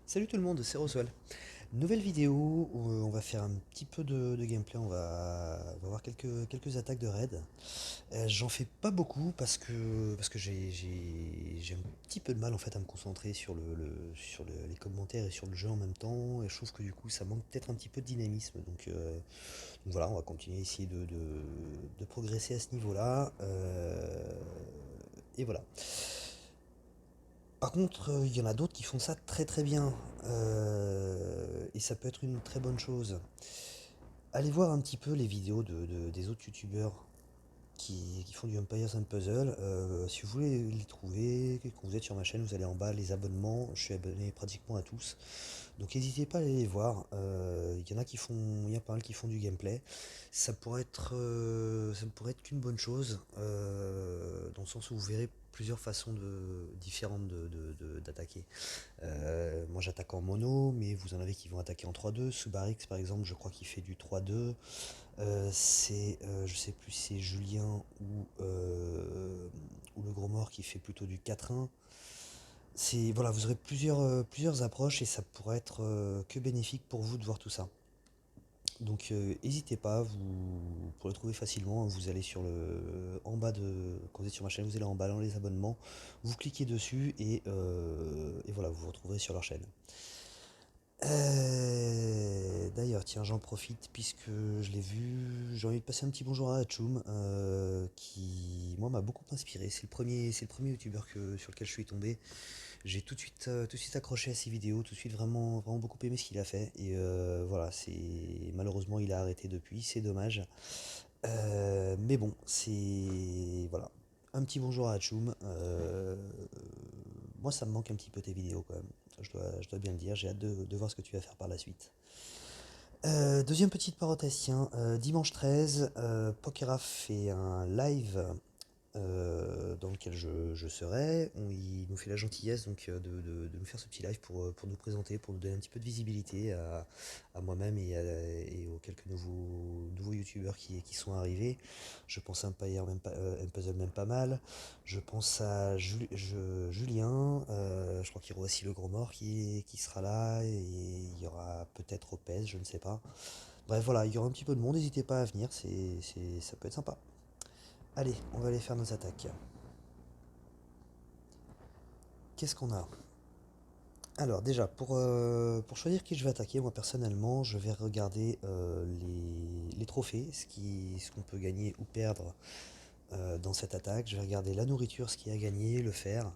Salut tout le monde, c'est Roswell. Nouvelle vidéo où on va faire un petit peu de gameplay, on va voir quelques attaques de raid. J'en fais pas beaucoup parce que j'ai un petit peu de mal en fait à me concentrer sur les commentaires et sur le jeu en même temps. Et je trouve que du coup ça manque peut-être un petit peu de dynamisme. Donc voilà, on va continuer à essayer de progresser à ce niveau-là. Et voilà. Par contre, il y en a d'autres qui font ça très très bien. Et ça peut être une très bonne chose. Allez voir un petit peu les vidéos des autres youtubeurs qui font du Empires and Puzzle. Si vous voulez les trouver, quand vous êtes sur ma chaîne, vous allez en bas, les abonnements. Je suis abonné pratiquement à tous. Donc n'hésitez pas à aller les voir. Il y en a qui font, il y a pas mal qui font du gameplay. Ça pourrait être qu'une bonne chose, dans le sens où vous verrez plusieurs façons différentes d'attaquer. Moi j'attaque en mono, mais vous en avez qui vont attaquer en 3-2. Subarix par exemple, je crois qu'il fait du 3-2. Je sais plus si c'est Julien ou le gros mort qui fait plutôt du 4-1. Voilà, vous aurez plusieurs approches et ça pourrait être que bénéfique pour vous de voir tout ça. Donc n'hésitez pas, vous pourrez le trouver facilement, hein. Vous allez en bas quand vous êtes sur ma chaîne, vous allez en bas dans les abonnements, vous cliquez dessus et voilà, vous vous retrouverez sur leur chaîne. D'ailleurs, tiens, j'en profite puisque je l'ai vu. J'ai envie de passer un petit bonjour à Hachoum, qui, moi, m'a beaucoup inspiré. C'est le premier youtubeur sur lequel je suis tombé. J'ai tout de suite accroché à ses vidéos, tout de suite vraiment beaucoup aimé ce qu'il a fait. Et voilà, malheureusement, il a arrêté depuis, c'est dommage. Mais bon, voilà. Un petit bonjour à Hachoum. Moi, ça me manque un petit peu tes vidéos quand même. Je dois bien le dire. J'ai hâte de voir ce que tu vas faire par la suite. Deuxième petite parenthèse, tiens, dimanche 13, Pokeraf fait un live dans lequel je serai. Il nous fait la gentillesse donc de nous faire ce petit live pour nous présenter, pour nous donner un petit peu de visibilité à moi-même et aux quelques nouveaux youtubeurs qui sont arrivés. Je pense à un puzzle même pas mal. Je pense à Julien, je crois qu'il y aura aussi le gros mort qui sera là, et il y aura peut-être Opez, je ne sais pas. Bref, voilà, il y aura un petit peu de monde, n'hésitez pas à venir, ça peut être sympa. Allez, on va aller faire nos attaques. Qu'est-ce qu'on a? Alors déjà, pour choisir qui je vais attaquer, moi personnellement, je vais regarder les trophées, ce qu'on peut gagner ou perdre dans cette attaque. Je vais regarder la nourriture, ce qu'il y a à gagner, le fer.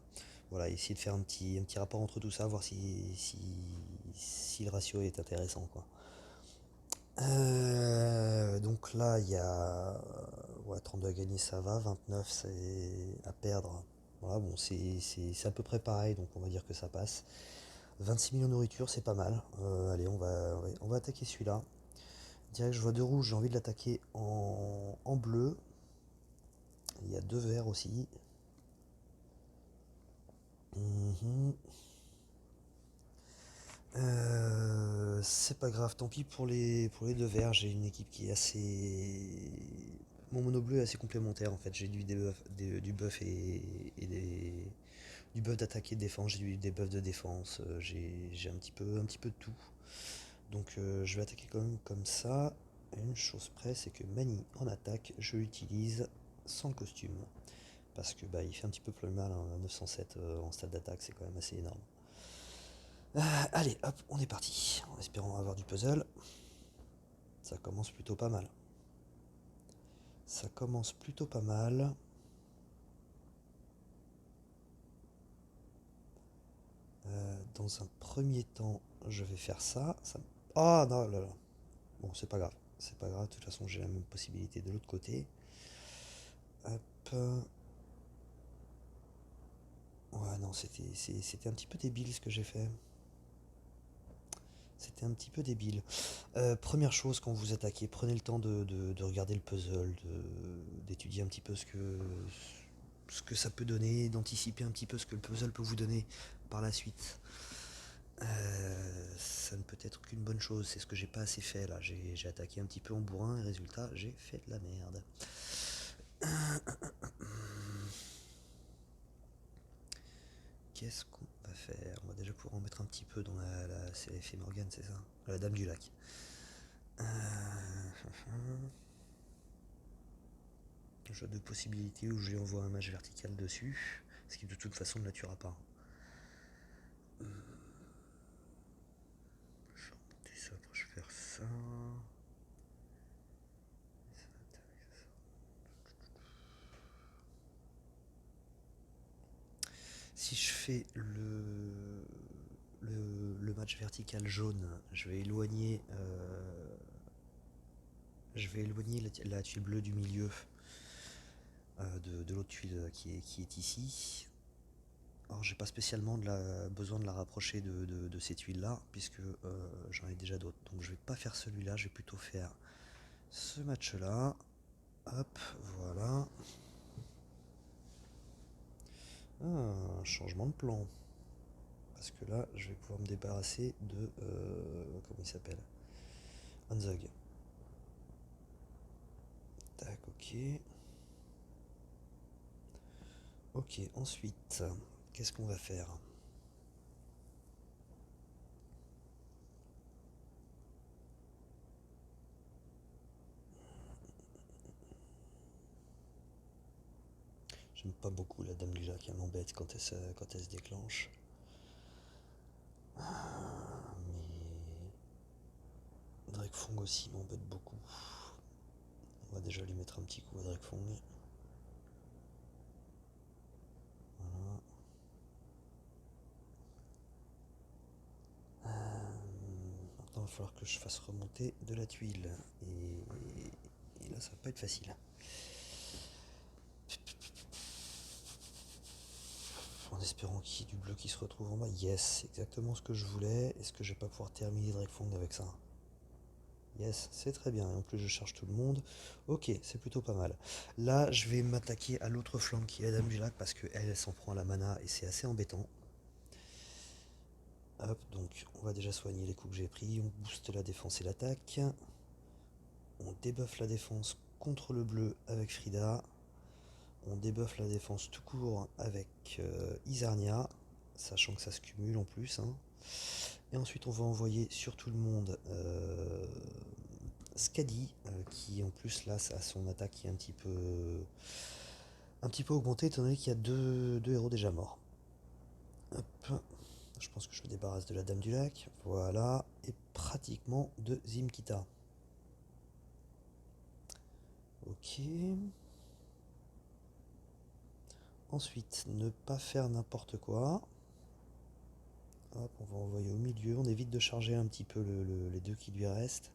Voilà, essayer de faire un petit rapport entre tout ça, voir si le ratio est intéressant, quoi. Donc là, il y a ouais, 32 à gagner, ça va. 29, c'est à perdre. Voilà, bon, c'est à peu près pareil, donc on va dire que ça passe. 26 millions de nourriture, c'est pas mal. Allez, on va attaquer celui-là. Direct, je vois deux rouges, j'ai envie de l'attaquer en bleu. Il y a deux verts aussi. Mhm. C'est pas grave, tant pis pour les deux verts. J'ai une équipe qui est assez. Mon mono bleu est assez complémentaire en fait. J'ai du buff du buff d'attaque et de défense, j'ai des buffs de défense, j'ai un petit peu de tout. Donc je vais attaquer quand même comme ça. Une chose près, c'est que Mani en attaque, je l'utilise sans costume. Parce que bah, il fait un petit peu plus mal, hein, 907 en stade d'attaque, c'est quand même assez énorme. Allez, hop, on est parti. En espérant avoir du puzzle. Ça commence plutôt pas mal. Ça commence plutôt pas mal. Dans un premier temps, je vais faire ça. Ah non, là, là. Bon, c'est pas grave. C'est pas grave, de toute façon, j'ai la même possibilité de l'autre côté. Hop. Ouais, non, c'était un petit peu débile ce que j'ai fait. C'était un petit peu débile. Première chose, quand vous attaquez, prenez le temps de regarder le puzzle, d'étudier un petit peu ce que ça peut donner, d'anticiper un petit peu ce que le puzzle peut vous donner par la suite. Ça ne peut être qu'une bonne chose, c'est ce que j'ai pas assez fait là. J'ai attaqué un petit peu en bourrin et résultat, j'ai fait de la merde. Qu'est-ce qu'on va à faire? On va déjà pouvoir en mettre un petit peu dans c'est Fée Morgane, c'est ça? La Dame du Lac. Euh, J'ai deux possibilités où je lui envoie un mage vertical dessus, ce qui de toute façon ne la tuera pas. Je vais remonter ça, après je vais faire ça. Si je fais le match vertical jaune, je vais éloigner la tuile bleue du milieu de l'autre tuile qui est ici. Alors j'ai pas spécialement besoin de la rapprocher de ces tuiles là, puisque j'en ai déjà d'autres. Donc je vais pas faire celui-là, je vais plutôt faire ce match là. Hop, voilà. Un changement de plan. Parce que là, je vais pouvoir me débarrasser de... comment il s'appelle? Hanzog. Tac, ok. Ok, ensuite, qu'est-ce qu'on va faire? J'aime pas beaucoup la Dame du Lac, elle m'embête quand elle se déclenche. Mais Drakefong aussi m'embête beaucoup. On va déjà lui mettre un petit coup à Drakefong. Voilà. Maintenant, il va falloir que je fasse remonter de la tuile. Et là, ça va pas être facile. En espérant qu'il y ait du bleu qui se retrouve en bas. Yes, c'est exactement ce que je voulais. Est-ce que je vais pas pouvoir terminer Drakefong avec ça? Yes, c'est très bien. Et en plus, je charge tout le monde. Ok, c'est plutôt pas mal. Là, je vais m'attaquer à l'autre flanc qui est la Dame du Lac parce qu'elle, elle s'en prend à la mana et c'est assez embêtant. Hop, donc on va déjà soigner les coups que j'ai pris. On booste la défense et l'attaque. On débuffe la défense contre le bleu avec Frida. On débuffe la défense tout court avec Isarnia, sachant que ça se cumule en plus. Hein. Et ensuite, on va envoyer sur tout le monde Skadi, qui en plus là, a son attaque qui est un petit peu augmentée, étant donné qu'il y a deux héros déjà morts. Hop. Je pense que je me débarrasse de la Dame du Lac. Voilà. Et pratiquement de Zimkita. Ok. Ensuite, ne pas faire n'importe quoi. Hop, on va envoyer au milieu. On évite de charger un petit peu les deux qui lui restent.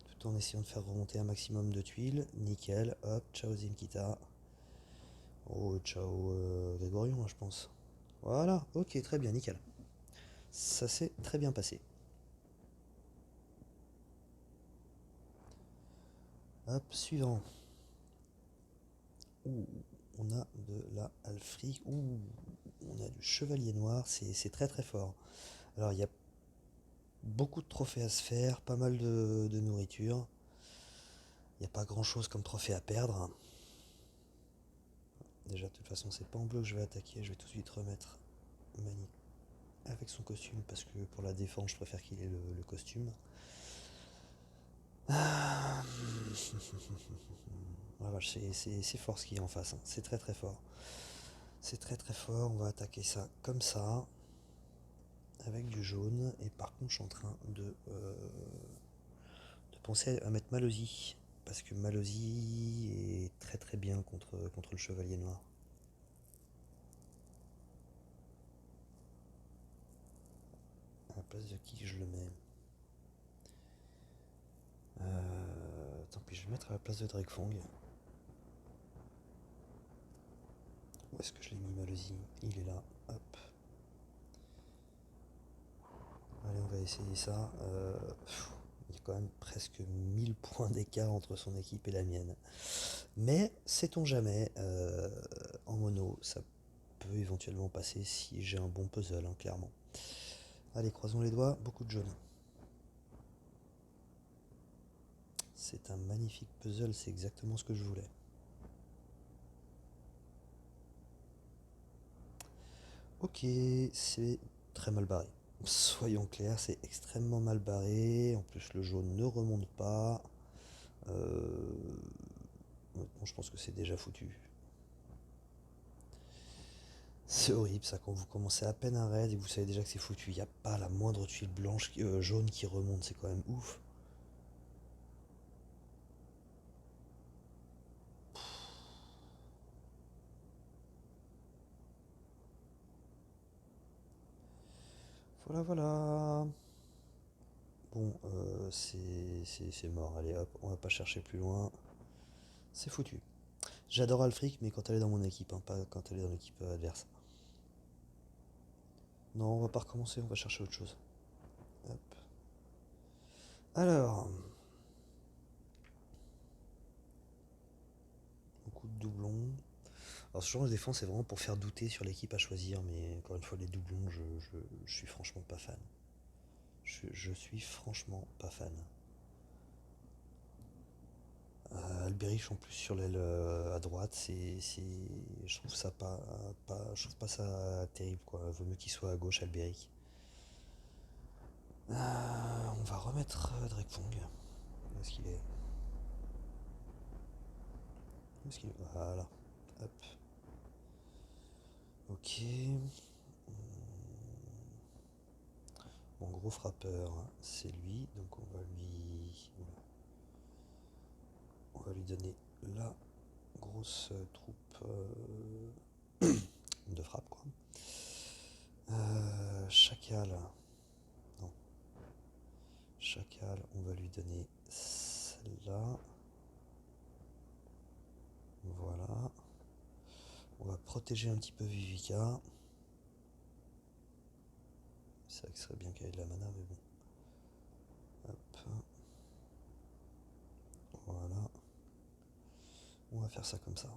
Tout en essayant de faire remonter un maximum de tuiles. Nickel. Hop, ciao Zimkita. Oh, ciao Grégorion, je pense. Voilà, ok, très bien, nickel. Ça s'est très bien passé. Hop, suivant. Ouh, on a de la Alfri. Ouh, on a du Chevalier Noir. C'est très très fort. Alors, il y a beaucoup de trophées à se faire, pas mal de nourriture. Il n'y a pas grand chose comme trophée à perdre. Déjà, de toute façon, c'est pas en bleu que je vais attaquer. Je vais tout de suite remettre Mani avec son costume parce que pour la défense, je préfère qu'il ait le costume. Ah. Voilà, c'est fort ce qu'il y a en face. Hein. C'est très très fort. C'est très très fort. On va attaquer ça comme ça. Avec du jaune. Et par contre, je suis en train de penser à mettre Malozzi. Parce que Malozzi est très très bien contre le Chevalier Noir. À la place de qui je le mets? Tant pis, je vais le mettre à la place de Drakefong. Où est-ce que je l'ai mis Malozzi? Il est là. Hop. Allez, on va essayer ça. Il y a quand même presque 1000 points d'écart entre son équipe et la mienne. Mais sait-on jamais, en mono, ça peut éventuellement passer si j'ai un bon puzzle, hein, clairement. Allez, croisons les doigts, beaucoup de jaune. C'est un magnifique puzzle, c'est exactement ce que je voulais. Ok, c'est très mal barré. Soyons clairs, c'est extrêmement mal barré. En plus, le jaune ne remonte pas. Honnêtement, je pense que c'est déjà foutu. C'est horrible ça, quand vous commencez à peine un raid et vous savez déjà que c'est foutu. Il n'y a pas la moindre tuile blanche, jaune qui remonte, c'est quand même ouf. Voilà, voilà. Bon, c'est mort. Allez hop, on va pas chercher plus loin. C'est foutu. J'adore Alfric, mais quand elle est dans mon équipe, hein, pas quand elle est dans l'équipe adverse. Non, on va pas recommencer, on va chercher autre chose. Hop. Alors, beaucoup de doublons. Alors, ce genre de défense, c'est vraiment pour faire douter sur l'équipe à choisir, mais encore une fois, les doublons, je suis franchement pas fan. Je suis franchement pas fan. Alberic en plus sur l'aile à droite, je trouve ça je trouve pas ça terrible quoi. Vaut mieux qu'il soit à gauche Alberic. On va remettre Drekfong. Où est-ce qu'il est? Où est-ce qu'il est? Voilà. Hop. Ok. Mon gros frappeur, c'est lui, donc on va lui donner la grosse troupe de frappe quoi. Chacal, non, Chacal, on va lui donner celle-là. Voilà. On va protéger un petit peu Vivica. C'est vrai que ce serait bien qu'elle ait de la mana, mais bon. Hop. Voilà. On va faire ça comme ça.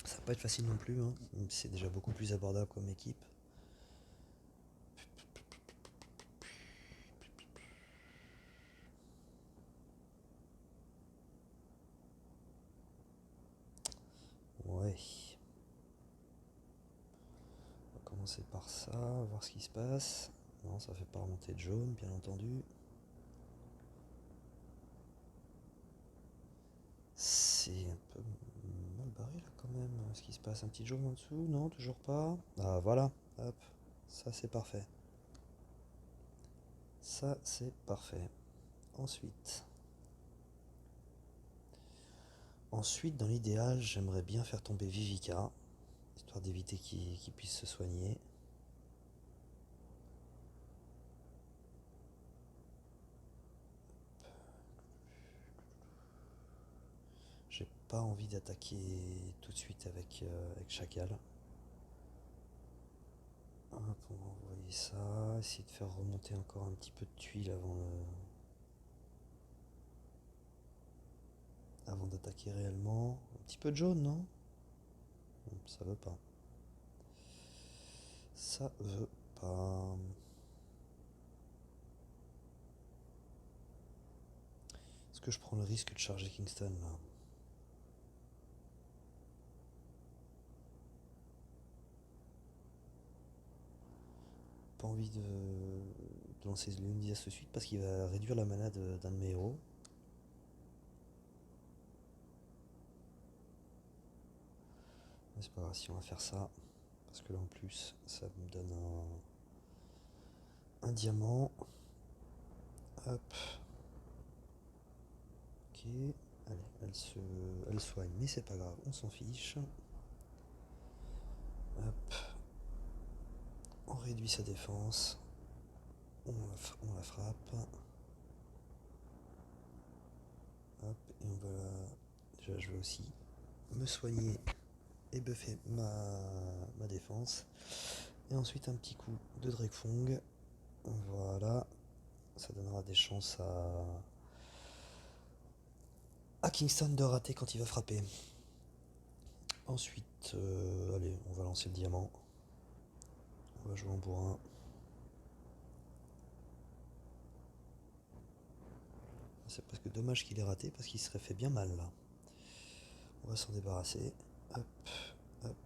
Ça va pas être facile non plus, hein. C'est déjà beaucoup plus abordable comme équipe. Ouais. On va commencer par ça, voir ce qui se passe. Non, ça fait pas remonter de jaune, bien entendu. C'est un peu mal barré là quand même. Ce qui se passe, un petit jaune en dessous? Non, toujours pas. Ah voilà, hop, ça c'est parfait. Ça c'est parfait. Ensuite. Ensuite, dans l'idéal, j'aimerais bien faire tomber Vivica, histoire d'éviter qu'il puisse se soigner. J'ai pas envie d'attaquer tout de suite avec Chacal. Hop, on va envoyer ça, essayer de faire remonter encore un petit peu de tuiles avant d'attaquer réellement. Un petit peu de jaune, non? Ça veut pas. Ça veut pas. Est-ce que je prends le risque de charger Kingston là? Pas envie de lancer Lundi ce suite parce qu'il va réduire la mana d'un de mes héros. Mais c'est pas grave, si on va faire ça. Parce que là en plus, ça me donne un diamant. Hop. Ok. Allez, elle soigne, mais c'est pas grave, on s'en fiche. Hop. On réduit sa défense. On la frappe. Hop. Et on va. Déjà, je vais aussi me soigner et buffer ma défense. Et ensuite, un petit coup de Drekfong. Voilà. Ça donnera des chances à Kingston de rater quand il va frapper. Ensuite, allez, on va lancer le diamant. On va jouer en bourrin. C'est presque dommage qu'il ait raté parce qu'il serait fait bien mal là. On va s'en débarrasser. Hop, hop.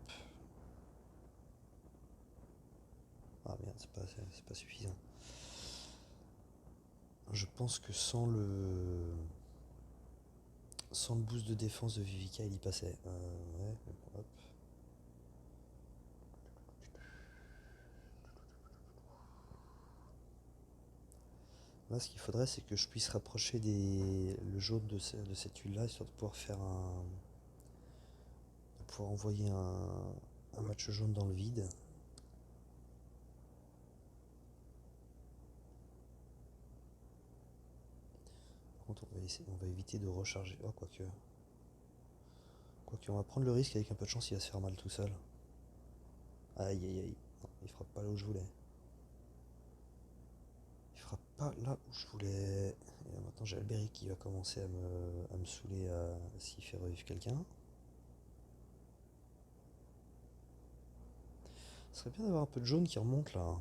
Ah merde, c'est pas suffisant. Je pense que sans le boost de défense de Vivica, il y passait. Ouais, hop. Là, ce qu'il faudrait, c'est que je puisse rapprocher le jaune de cette huile-là, histoire de pouvoir de pouvoir envoyer un match jaune dans le vide. Par contre, on va éviter de recharger. Oh, quoique. Quoique, on va prendre le risque, avec un peu de chance, il va se faire mal tout seul. Aïe, aïe, aïe. Non, il frappe pas là où je voulais. Il frappe pas là où je voulais. Et là, maintenant, j'ai Alberic qui va commencer à me saouler s'il fait revivre quelqu'un. Ce serait bien d'avoir un peu de jaune qui remonte là.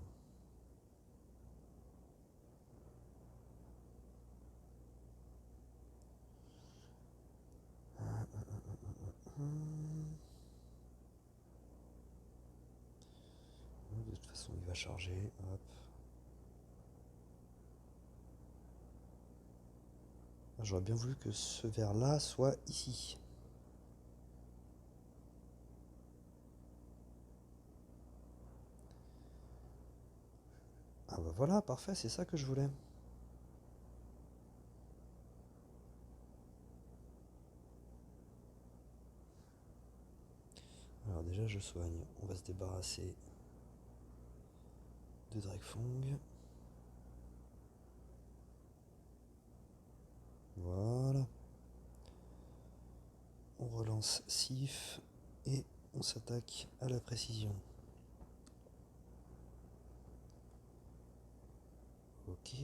De toute façon, il va charger. Hop. J'aurais bien voulu que ce verre là soit ici. Ah bah voilà, parfait, c'est ça que je voulais. Alors déjà, je soigne. On va se débarrasser de Drakefong. Voilà. On relance Sif et on s'attaque à la précision. Ok.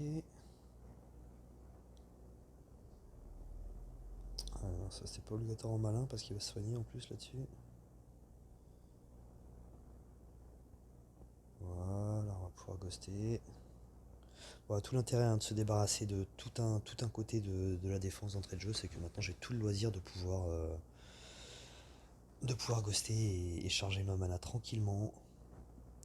Alors ça c'est pas obligatoirement malin parce qu'il va se soigner en plus là-dessus. Voilà, on va pouvoir ghoster. Bon, tout l'intérêt de se débarrasser de tout un côté de la défense d'entrée de jeu, c'est que maintenant j'ai tout le loisir de pouvoir ghoster et charger ma mana tranquillement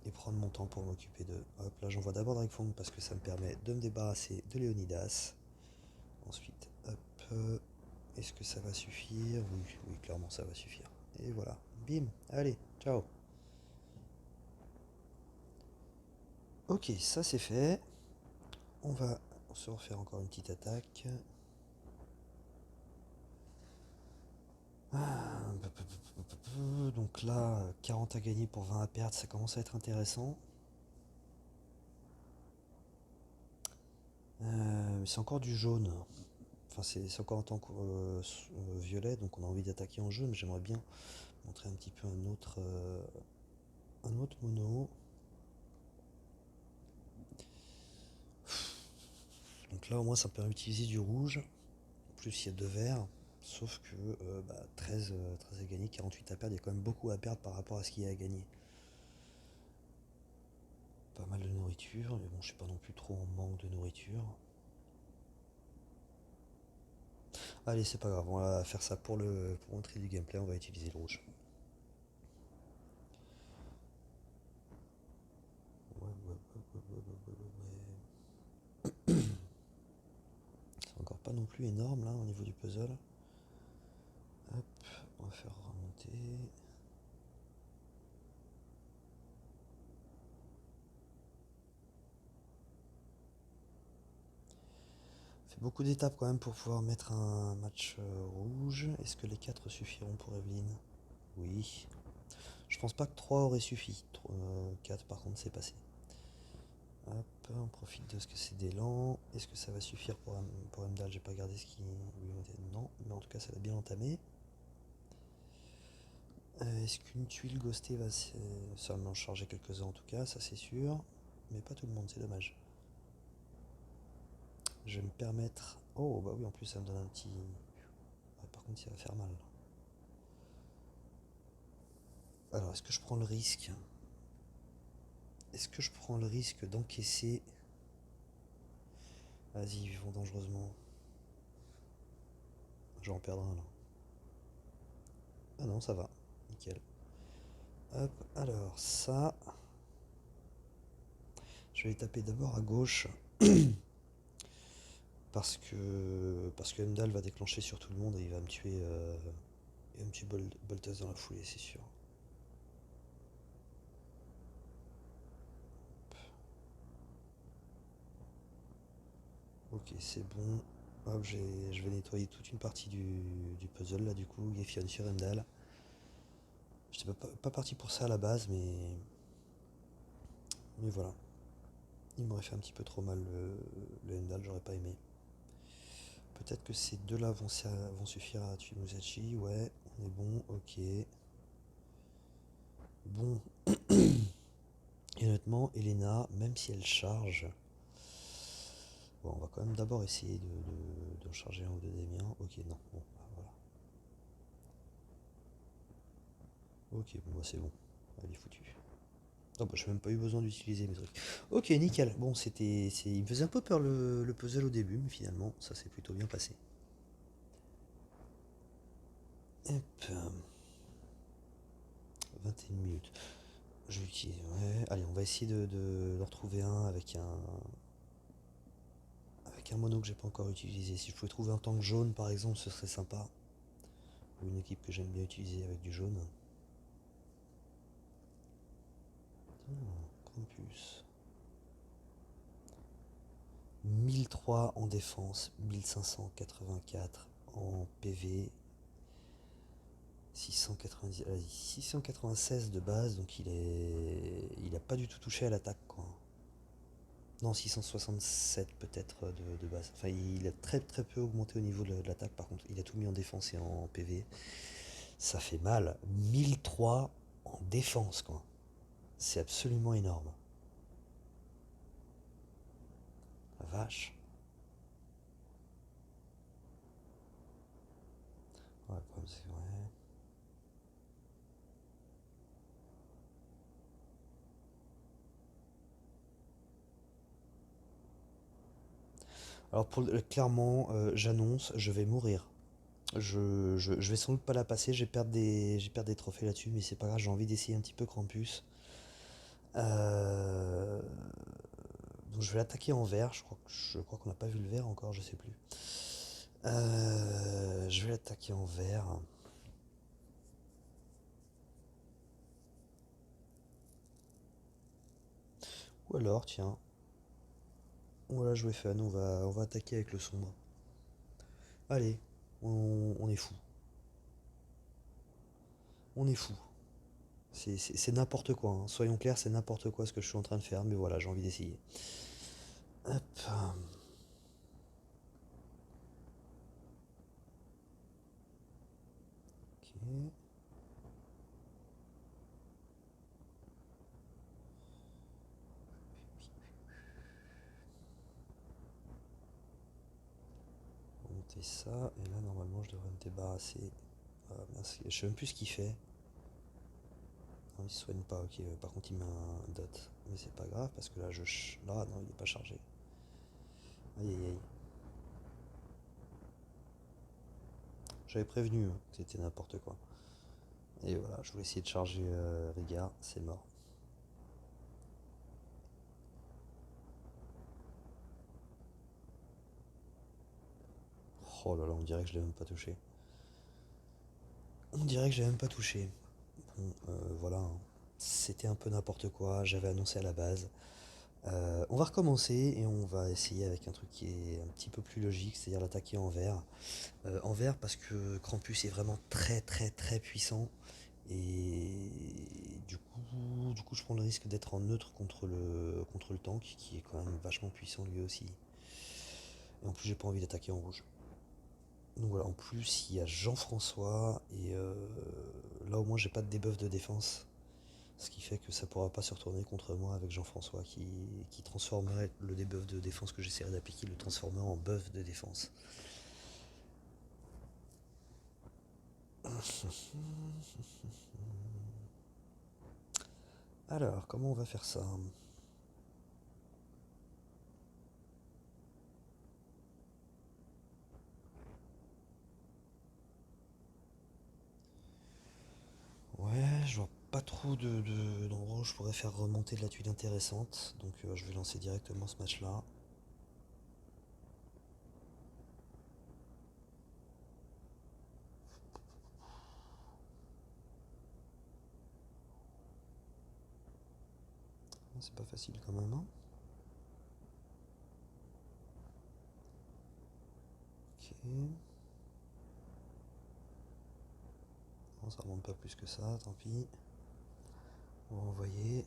et prendre mon temps pour m'occuper de. Hop, là j'envoie d'abord Drakefong parce que ça me permet de me débarrasser de Léonidas. Ensuite, hop, est-ce que ça va suffire? Oui, oui, clairement ça va suffire. Et voilà, bim, allez, ciao. Ok, ça c'est fait. On va se refaire encore une petite attaque. Ah, donc là, 40 à gagner pour 20 à perdre, ça commence à être intéressant. C'est encore du jaune. Enfin, c'est encore en tant que violet, donc on a envie d'attaquer en jaune. J'aimerais bien montrer un petit peu un autre mono. Donc là, au moins, ça me permet d'utiliser du rouge. En plus, il y a deux verts. Sauf que 13 à gagner, 48 à perdre, il y a quand même beaucoup à perdre par rapport à ce qu'il y a à gagner. Pas mal de nourriture, mais bon, je suis pas non plus trop en manque de nourriture. Allez, c'est pas grave, on va faire ça pour montrer du gameplay, on va utiliser le rouge. C'est encore pas non plus énorme là au niveau du puzzle. Hop, on va faire remonter. Fait beaucoup d'étapes quand même pour pouvoir mettre un match rouge. Est-ce que les 4 suffiront pour Evelyne? Oui. Je pense pas que 3 aurait suffi. 4 par contre c'est passé. Hop, on profite de ce que c'est d'élan. Est-ce que ça va suffire pour Emdal? J'ai pas regardé ce qui lui était. Non, mais en tout cas ça l'a bien entamé. Est-ce qu'une tuile ghostée va seulement charger quelques-uns en tout cas, ça c'est sûr. Mais pas tout le monde, c'est dommage. Je vais me permettre. Oh bah oui, en plus ça me donne un petit. Ouais, par contre ça va faire mal. Alors est-ce que je prends le risque? Est-ce que je prends le risque d'encaisser? Vas-y, ils vont dangereusement. Je vais en perdre un là. Ah non, ça va. Nickel. Hop, alors ça, je vais les taper d'abord à gauche parce que Heimdall va déclencher sur tout le monde et il va me tuer, Boltas dans la foulée, c'est sûr. Ok, c'est bon. Hop, je vais nettoyer toute une partie du puzzle là du coup. Gefion sur Heimdall. J'étais pas parti pour ça à la base, mais voilà. Il m'aurait fait un petit peu trop mal le Heimdall, j'aurais pas aimé. Peut-être que ces deux-là vont suffire à tuer Musashi. Ouais, on est bon, ok. Bon, et honnêtement, Elena, même si elle charge, bon, on va quand même d'abord essayer de charger un ou deux des miens. Ok, non, bon, bah, voilà. Ok, bon, bah, c'est bon. Elle est foutue. Non, bah, j'ai même pas eu besoin d'utiliser mes trucs. Ok, nickel. Bon, il me faisait un peu peur le puzzle au début, mais finalement, ça s'est plutôt bien passé. Hop, 21 minutes. Je l'utilise, ouais. Allez, on va essayer de retrouver un avec un mono que j'ai pas encore utilisé. Si je pouvais trouver un tank jaune, par exemple, ce serait sympa. Ou une équipe que j'aime bien utiliser avec du jaune. Campus. 1003 en défense, 1584 en PV, 690, 696 de base, donc il a pas du tout touché à l'attaque quoi. Non, 667 peut-être de base. Enfin, il a très très peu augmenté au niveau de l'attaque. Par contre, il a tout mis en défense et en PV. Ça fait mal. 1003 en défense quoi. C'est absolument énorme. La vache. Ouais, le problème c'est ouais. Alors clairement, j'annonce, je vais mourir. Je vais sans doute pas la passer, j'ai perdu des trophées là-dessus, mais c'est pas grave, j'ai envie d'essayer un petit peu Krampus. Euh, donc je vais l'attaquer en vert, je crois qu'on n'a pas vu le vert encore, je sais plus. Je vais l'attaquer en vert. Ou alors, tiens, on va la jouer fun, on va attaquer avec le sombre. Allez, on est fou. On est fou. C'est n'importe quoi, hein. Soyons clairs, c'est n'importe quoi ce que je suis en train de faire, mais voilà, j'ai envie d'essayer. Hop. Ok. Monter ça, et là normalement je devrais me débarrasser. Ah, mince, je sais même plus ce qu'il fait. Non, il se soigne pas, ok. Par contre, il met un dot. Mais c'est pas grave parce que là, là, non, il est pas chargé. Aïe aïe aïe. J'avais prévenu hein, que c'était n'importe quoi. Et voilà, je voulais essayer de charger Riga, c'est mort. Oh là là, on dirait que je l'ai même pas touché. On dirait que je l'ai même pas touché. Bon, voilà, hein. C'était un peu n'importe quoi, j'avais annoncé à la base. On va recommencer et on va essayer avec un truc qui est un petit peu plus logique, c'est-à-dire l'attaquer en vert. En vert parce que Krampus est vraiment très très très puissant. Et du coup je prends le risque d'être en neutre contre le tank, qui est quand même vachement puissant lui aussi. Et en plus j'ai pas envie d'attaquer en rouge. Donc voilà, en plus il y a Jean-François, et là au moins j'ai pas de debuff de défense. Ce qui fait que ça pourra pas se retourner contre moi avec Jean-François qui transformerait le debuff de défense que j'essaierai d'appliquer, le transformer en buff de défense. Alors, comment on va faire ça? pas trop d'endroits où je pourrais faire remonter de la tuile intéressante, donc je vais lancer directement ce match-là. C'est pas facile quand même, hein. Ok. Non, ça remonte pas plus que ça, tant pis. On va envoyer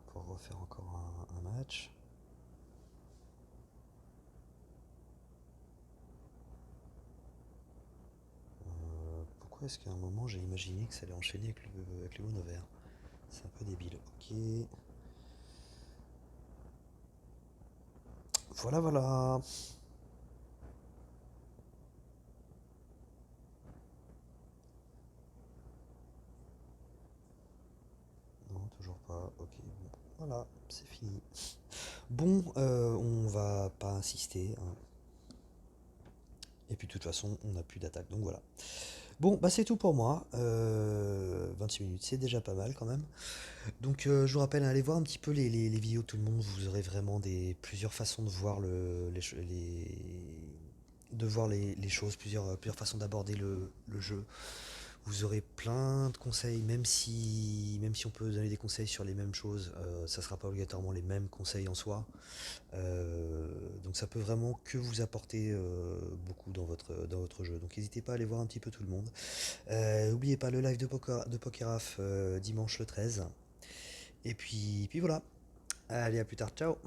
pour refaire encore un match. Pourquoi est-ce qu'à un moment j'ai imaginé que ça allait enchaîner avec le mono vert? C'est un peu débile. Ok. Voilà, voilà. Non, toujours pas. Ok, bon. Voilà, c'est fini. Bon, on va pas insister, hein. Et puis de toute façon, on n'a plus d'attaque, donc voilà. Bon, bah c'est tout pour moi. 26 minutes, c'est déjà pas mal quand même. Donc je vous rappelle, allez voir un petit peu les vidéos de tout le monde. Vous aurez vraiment plusieurs façons de voir de voir les choses, plusieurs façons d'aborder le jeu. Vous aurez plein de conseils, même si on peut donner des conseils sur les mêmes choses, ça sera pas obligatoirement les mêmes conseils en soi. Donc ça peut vraiment que vous apporter beaucoup dans votre jeu. Donc n'hésitez pas à aller voir un petit peu tout le monde. N'oubliez pas le live de Pokeraf dimanche le 13. Et puis voilà. Allez, à plus tard. Ciao.